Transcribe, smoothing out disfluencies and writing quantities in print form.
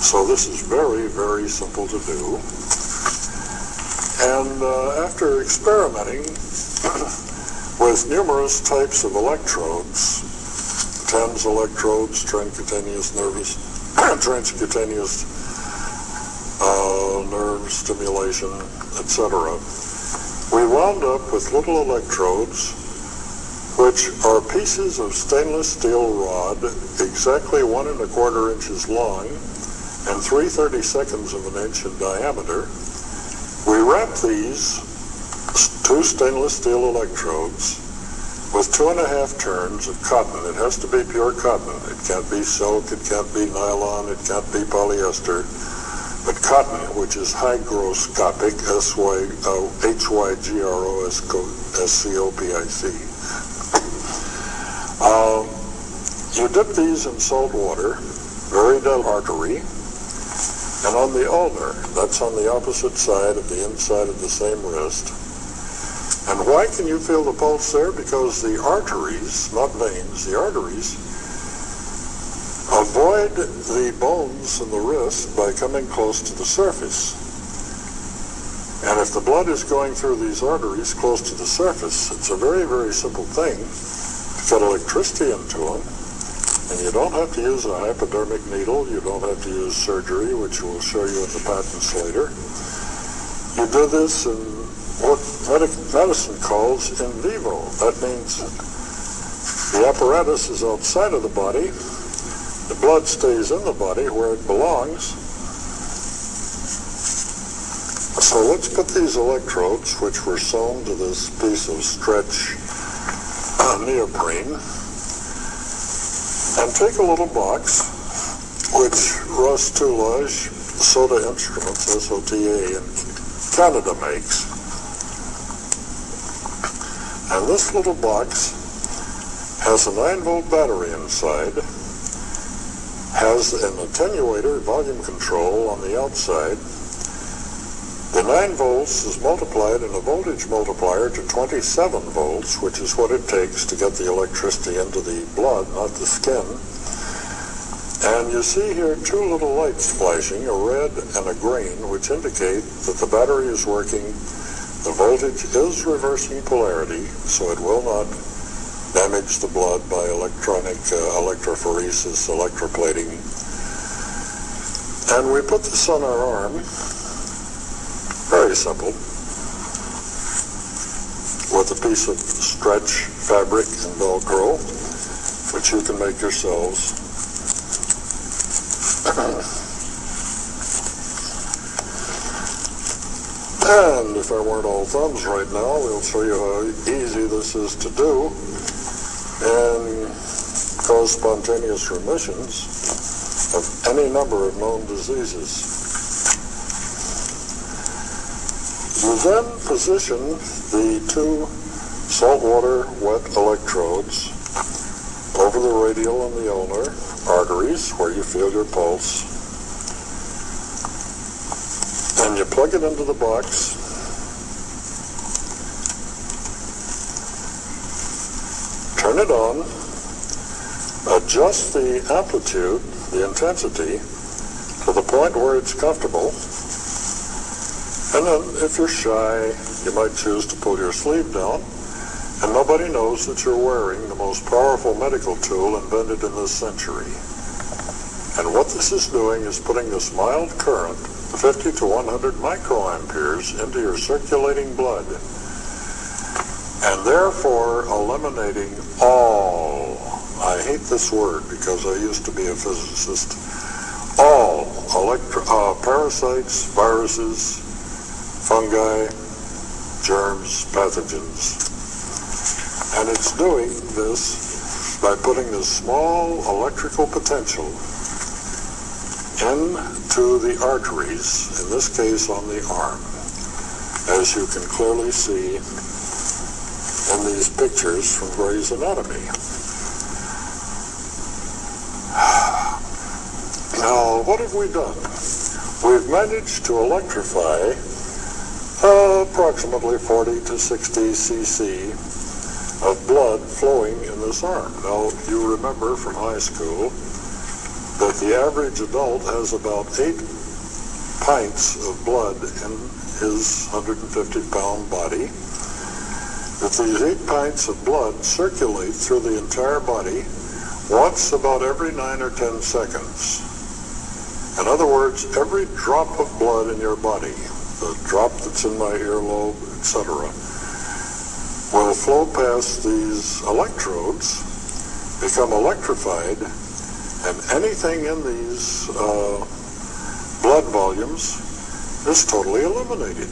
So this is very, very simple to do. And after experimenting with numerous types of electrodes, TENS electrodes, transcutaneous nerve stimulation, etc., we wound up with little electrodes which are pieces of stainless steel rod exactly 1 1/4 inches long and 3/32 of an inch in diameter. We wrap these 2 stainless steel electrodes with 2.5 turns of cotton. It has to be pure cotton. It can't be silk, it can't be nylon, it can't be polyester, but cotton, which is hygroscopic, hygroscopic. You dip these in salt water, very delicate artery, and on the ulnar, that's on the opposite side of the inside of the same wrist. And why can you feel the pulse there? Because the arteries, not veins, the arteries, avoid the bones in the wrist by coming close to the surface. And if the blood is going through these arteries close to the surface, it's a very, very simple thing to get electricity into them. And you don't have to use a hypodermic needle. You don't have to use surgery, which we'll show you in the patents later. You do this in what medicine calls in vivo. That means the apparatus is outside of the body. The blood stays in the body where it belongs. So let's put these electrodes, which were sewn to this piece of stretch neoprene, and take a little box, which Russ Toulage Soda Instruments, SOTA, in Canada makes. And this little box has a 9-volt battery inside, has an attenuator, volume control on the outside. The 9 volts is multiplied in a voltage multiplier to 27 volts, which is what it takes to get the electricity into the blood, not the skin. And you see here 2 little lights flashing, a red and a green, which indicate that the battery is working. The voltage is reversing polarity, so it will not damage the blood by electronic electrophoresis, electroplating. And we put this on our arm. Very simple, with a piece of stretch fabric and Velcro, which you can make yourselves. And if I weren't all thumbs right now, we'll show you how easy this is to do and cause spontaneous remissions of any number of known diseases. You then position the 2 saltwater wet electrodes over the radial and the ulnar arteries where you feel your pulse. And you plug it into the box. Turn it on. Adjust the amplitude, the intensity, to the point where it's comfortable. And then, if you're shy, you might choose to pull your sleeve down, and nobody knows that you're wearing the most powerful medical tool invented in this century. And what this is doing is putting this mild current, 50 to 100 microamperes, into your circulating blood, and therefore eliminating all, I hate this word because I used to be a physicist, all parasites, viruses, fungi, germs, pathogens. And it's doing this by putting this small electrical potential into the arteries, in this case on the arm, as you can clearly see in these pictures from Gray's Anatomy. Now, what have we done? We've managed to electrify approximately 40 to 60 cc of blood flowing in this arm. Now, you remember from high school that the average adult has about 8 pints of blood in his 150-pound body, that these 8 pints of blood circulate through the entire body once about every 9 or 10 seconds. In other words, every drop of blood in your body, the drop that's in my earlobe, etc., will flow past these electrodes, become electrified, and anything in these blood volumes is totally eliminated.